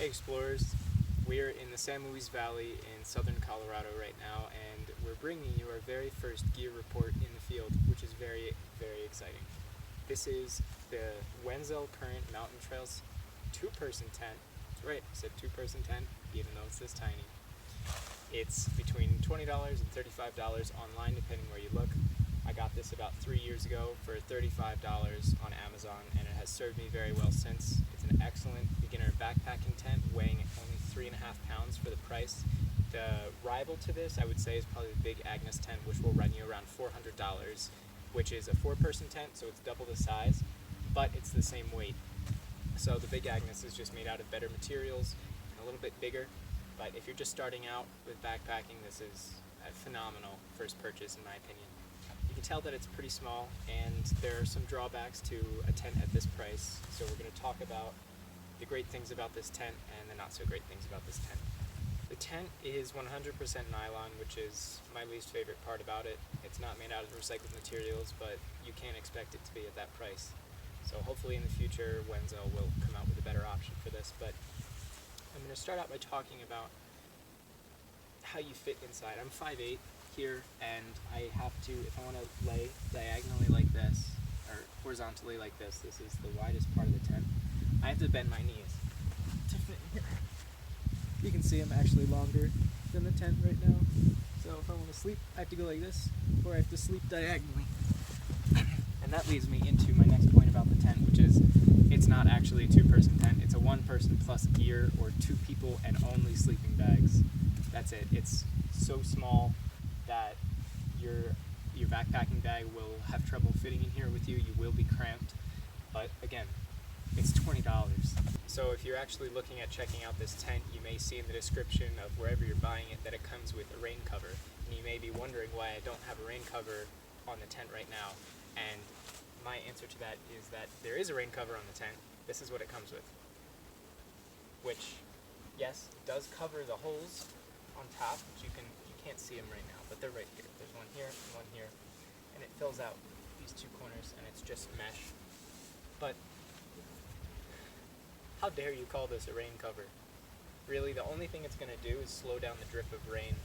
Hey explorers, we're in the San Luis Valley in southern Colorado right now, and we're bringing you our very first gear report in the field, which is very, very exciting. This is the Wenzel Current Mountain Trails two-person tent. That's right, I said two-person tent, even though it's this tiny. It's between $20 and $35 online, depending where you look. I got this about 3 years ago for $35 on Amazon, and it has served me very well since. It's an excellent beginner backpacking tent, weighing only 3.5 pounds for the price. The rival to this, I would say, is probably the Big Agnes tent, which will run you around $400, which is a 4-person tent, so it's double the size, but it's the same weight. So the Big Agnes is just made out of better materials and a little bit bigger, but if you're just starting out with backpacking, this is a phenomenal first purchase in my opinion. You can tell that it's pretty small, and there are some drawbacks to a tent at this price, so we're going to talk about the great things about this tent and the not so great things about this tent. The tent is 100% nylon, which is my least favorite part about it. It's not made out of recycled materials, but you can't expect it to be at that price. So hopefully in the future Wenzel will come out with a better option for this, but I'm going to start out by talking about how you fit inside. I'm 5'8", here, and I have to, if I want to lay diagonally like this, or horizontally like this is the widest part of the tent, I have to bend my knees to fit in here. You can see I'm actually longer than the tent right now, so if I want to sleep, I have to go like this, or I have to sleep diagonally. And that leads me into my next point about the tent, which is it's not actually a 2-person tent, it's a 1-person plus gear, or 2 people and only sleeping bags. That's it. It's so small that your backpacking bag will have trouble fitting in here with you. You will be cramped, but again, it's $20. So if you're actually looking at checking out this tent, you may see in the description of wherever you're buying it that it comes with a rain cover, and you may be wondering why I don't have a rain cover on the tent right now, and my answer to that is that there is a rain cover on the tent. This is what it comes with, which, yes, it does cover the holes on top, which you can't see them right now, but they're right here. There's one here and one here, and it fills out these 2 corners, and it's just mesh. But how dare you call this a rain cover? Really, the only thing it's going to do is slow down the drip of rain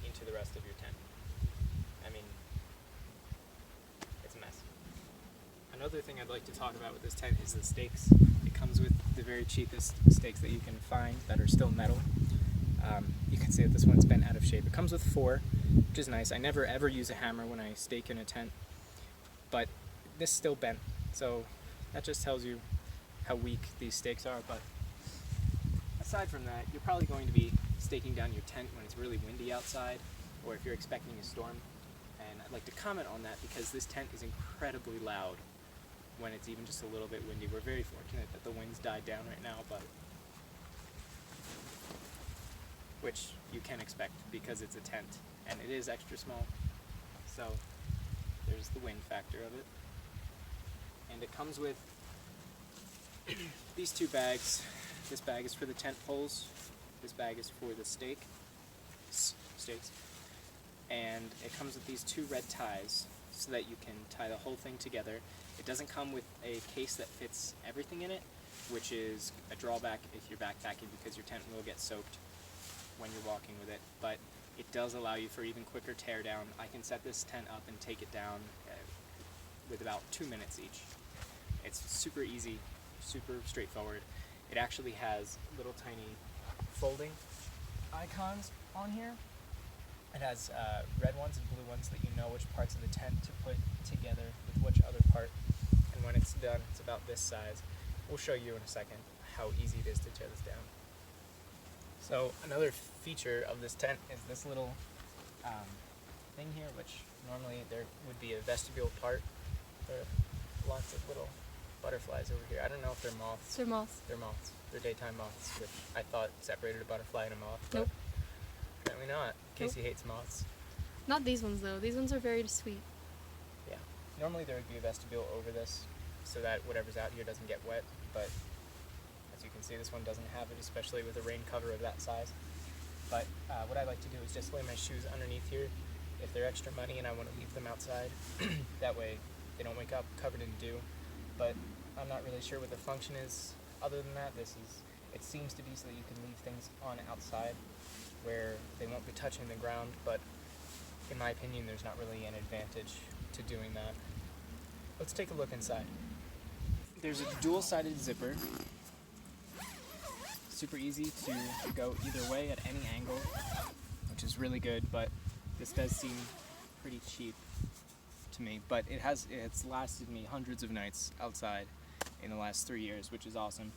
into the rest of your tent. I mean, it's a mess. Another thing I'd like to talk about with this tent is the stakes. It comes with the very cheapest stakes that you can find that are still metal. You can see that this one's bent out of shape. It comes with 4, which is nice. I never ever use a hammer when I stake in a tent, but this still bent, so that just tells you how weak these stakes are. But aside from that, you're probably going to be staking down your tent when it's really windy outside, or if you're expecting a storm, and I'd like to comment on that because this tent is incredibly loud when it's even just a little bit windy. We're very fortunate that the winds died down right now, but which you can expect because it's a tent and it is extra small, so there's the wind factor of it. And it comes with these 2 bags. This bag is for the tent poles, this bag is for the stakes, and it comes with these 2 red ties so that you can tie the whole thing together. It doesn't come with a case that fits everything in it, which is a drawback if you're backpacking because your tent will get soaked when you're walking with it, but it does allow you for even quicker tear down. I can set this tent up and take it down with about 2 minutes each. It's super easy, super straightforward. It actually has little tiny folding icons on here. It has red ones and blue ones that you know which parts of the tent to put together with which other part, and when it's done, it's about this size. We'll show you in a second how easy it is to tear this down. So another feature of this tent is this little thing here, which normally there would be a vestibule part. There are lots of little butterflies over here. I don't know if they're moths. They're moths. They're moths. They're daytime moths, which I thought separated a butterfly and a moth, but Nope. apparently not. Casey hates moths. Not these ones though. These ones are very sweet. Yeah. Normally there would be a vestibule over this so that whatever's out here doesn't get wet, but as you can see, this one doesn't have it, especially with a rain cover of that size. But what I like to do is just lay my shoes underneath here if they're extra muddy and I want to leave them outside. That way they don't wake up covered in dew. But I'm not really sure what the function is other than that. It seems to be so that you can leave things on outside where they won't be touching the ground, but in my opinion, there's not really an advantage to doing that. Let's take a look inside. There's a dual-sided zipper. Super easy to go either way at any angle, which is really good, but this does seem pretty cheap to me. But it's lasted me hundreds of nights outside in the last 3 years, which is awesome.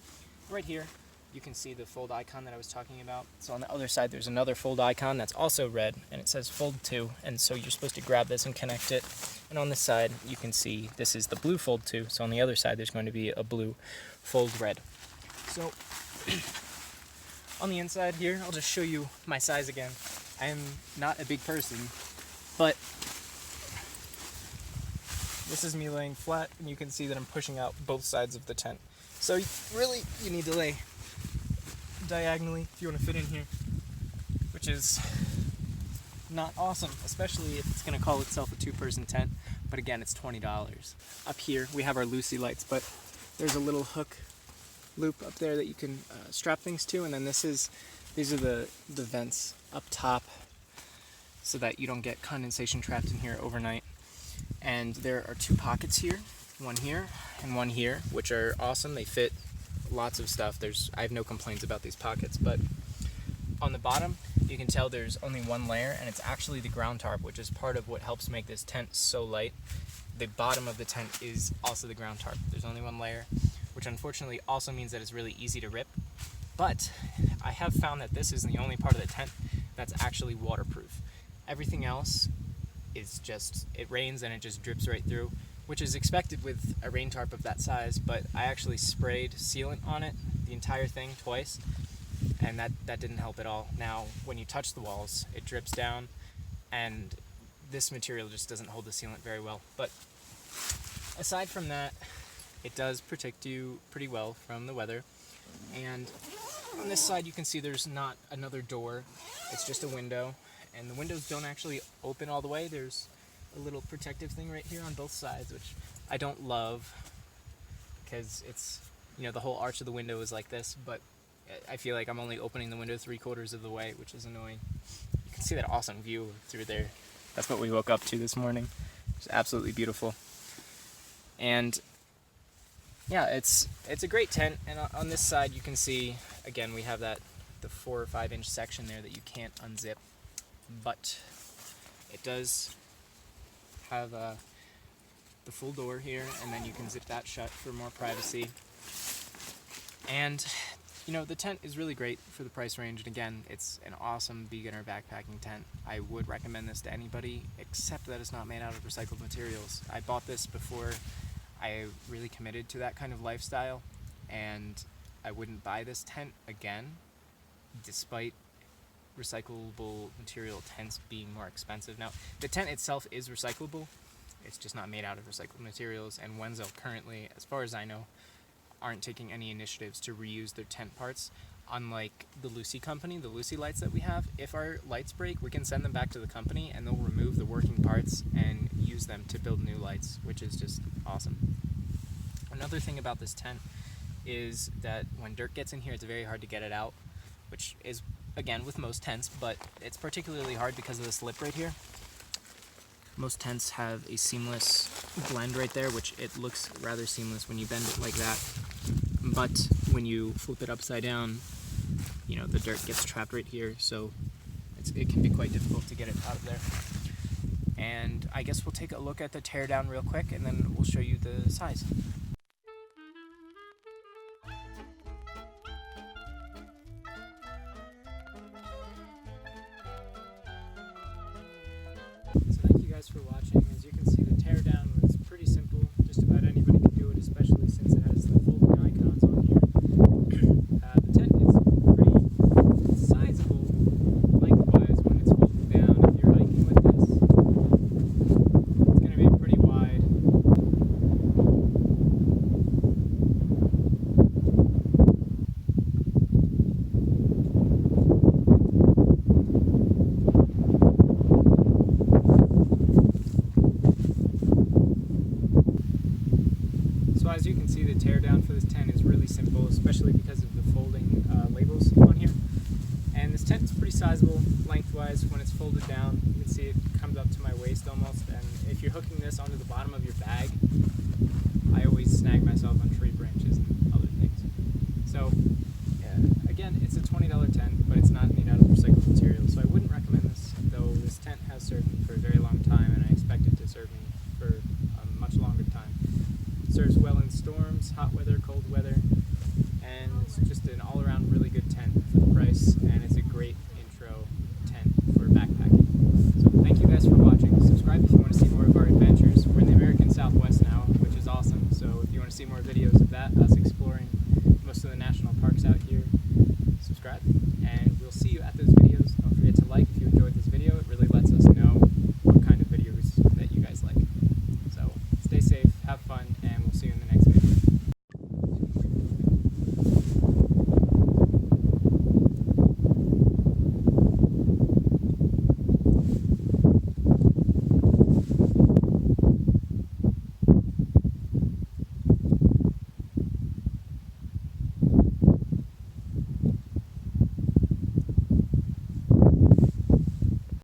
Right here, you can see the fold icon that I was talking about. So on the other side, there's another fold icon that's also red, and it says fold to, and so you're supposed to grab this and connect it. And on this side, you can see this is the blue fold to, so on the other side, there's going to be a blue fold red. So on the inside here, I'll just show you my size again. I am not a big person, but this is me laying flat, and you can see that I'm pushing out both sides of the tent. So really, you need to lay diagonally if you want to fit in here, which is not awesome, especially if it's going to call itself a two-person tent. But again, it's $20. Up here, we have our Lucy lights, but there's a little hook loop up there that you can strap things to, and then these are the vents up top so that you don't get condensation trapped in here overnight. And there are two pockets here and one here, which are awesome. They fit lots of stuff. I have no complaints about these pockets, but on the bottom you can tell there's only one layer, and it's actually the ground tarp, which is part of what helps make this tent so light. The bottom of the tent is also the ground tarp. There's only one layer, which unfortunately also means that it's really easy to rip. But I have found that this is the only part of the tent that's actually waterproof. Everything else is just, it rains and it just drips right through, which is expected with a rain tarp of that size, but I actually sprayed sealant on it, the entire thing, twice, and that didn't help at all. Now, when you touch the walls, it drips down, and this material just doesn't hold the sealant very well. But aside from that, it does protect you pretty well from the weather. And on this side, you can see there's not another door, it's just a window, and the windows don't actually open all the way. There's a little protective thing right here on both sides, which I don't love because it's, the whole arch of the window is like this, but I feel like I'm only opening the window 3/4 of the way, which is annoying. You can see that awesome view through there. That's what we woke up to this morning. It's absolutely beautiful. And yeah, it's a great tent. And on this side, you can see, again, we have the 4 or 5 inch section there that you can't unzip, but it does have the full door here, and then you can zip that shut for more privacy. And the tent is really great for the price range, and again, it's an awesome beginner backpacking tent. I would recommend this to anybody, except that it's not made out of recycled materials. I bought this before I really committed to that kind of lifestyle, and I wouldn't buy this tent again, despite recyclable material tents being more expensive. Now, the tent itself is recyclable, it's just not made out of recycled materials, and Wenzel currently, as far as I know, aren't taking any initiatives to reuse their tent parts. Unlike the Lucy company, the Lucy lights that we have, if our lights break, we can send them back to the company and they'll remove the working parts and use them to build new lights, which is just awesome. Another thing about this tent is that when dirt gets in here, it's very hard to get it out, which is, again, with most tents, but it's particularly hard because of this lip right here. Most tents have a seamless blend right there, which it looks rather seamless when you bend it like that. But when you flip it upside down, the dirt gets trapped right here, so it can be quite difficult to get it out of there. And I guess we'll take a look at the teardown real quick, and then we'll show you the size. So thank you guys for watching. As you can see, the teardown was pretty simple. Just about anybody can do it, especially since it has the folding icons on here. The tent is pretty sizable, lengthwise, when it's folded down. If you're hiking with this, it's going to be pretty wide. sizable lengthwise. When it's folded down, you can see it comes up to my waist almost. And if you're hooking this onto the bottom of your bag, I always snag myself on tree branches and other things. So again, it's a $20 tent, but it's not made out of recycled material, so I wouldn't recommend this, though this tent has served me for a very long